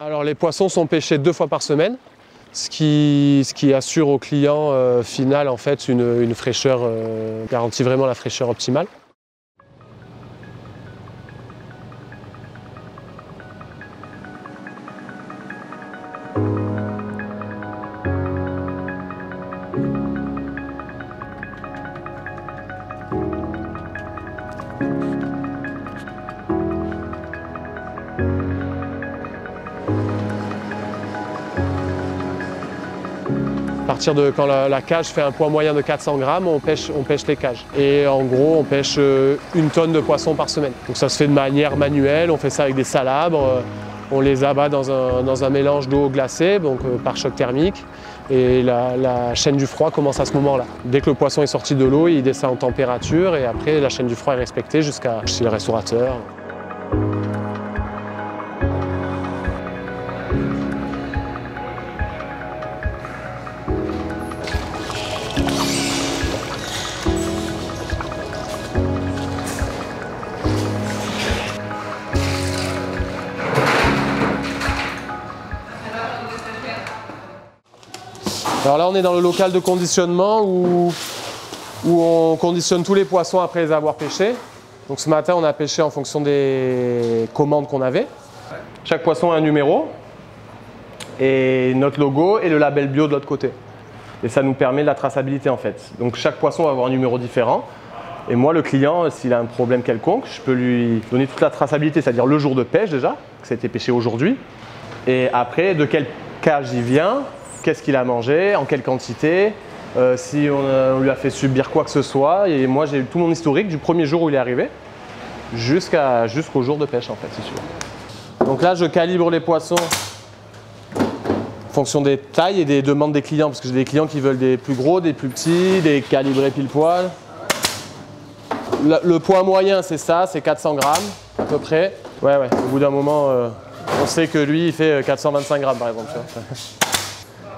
Alors les poissons sont pêchés 2 fois par semaine, ce qui assure au client final en fait une fraîcheur, garantit vraiment la fraîcheur optimale. À partir de quand la cage fait un poids moyen de 400 grammes, on pêche les cages. Et en gros, on pêche 1 tonne de poissons par semaine. Donc ça se fait de manière manuelle, on fait ça avec des salabres, on les abat dans un mélange d'eau glacée, donc par choc thermique. Et la chaîne du froid commence à ce moment-là. Dès que le poisson est sorti de l'eau, il descend en température et après la chaîne du froid est respectée jusqu'à chez le restaurateur. Alors là, on est dans le local de conditionnement où on conditionne tous les poissons après les avoir pêchés. Donc ce matin, on a pêché en fonction des commandes qu'on avait. Chaque poisson a un numéro et notre logo et le label bio de l'autre côté. Et ça nous permet de la traçabilité en fait. Donc chaque poisson va avoir un numéro différent. Et moi, le client, s'il a un problème quelconque, je peux lui donner toute la traçabilité, c'est-à-dire le jour de pêche déjà, que ça a été pêché aujourd'hui. Et après, de quelle cage il vient, qu'est-ce qu'il a mangé, en quelle quantité, si on lui a fait subir quoi que ce soit. Et moi, j'ai tout mon historique du premier jour où il est arrivé jusqu'au jour de pêche en fait, c'est sûr. Donc là, je calibre les poissons en fonction des tailles et des demandes des clients, parce que j'ai des clients qui veulent des plus gros, des plus petits, des calibrés pile poil. Le poids moyen, c'est ça, c'est 400 grammes à peu près. Ouais, au bout d'un moment, on sait que lui, il fait 425 grammes par exemple.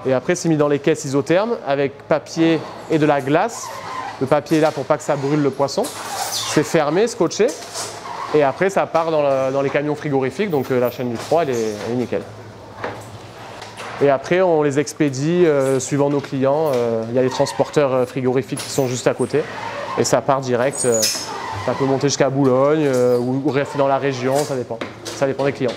Et après, c'est mis dans les caisses isothermes avec papier et de la glace. Le papier est là pour pas que ça brûle le poisson. C'est fermé, scotché. Et après, ça part dans les camions frigorifiques. Donc la chaîne du froid, elle est nickel. Et après, on les expédie suivant nos clients. Il y a les transporteurs frigorifiques qui sont juste à côté. Et ça part direct. Ça peut monter jusqu'à Boulogne ou rester dans la région, ça dépend. Ça dépend des clients.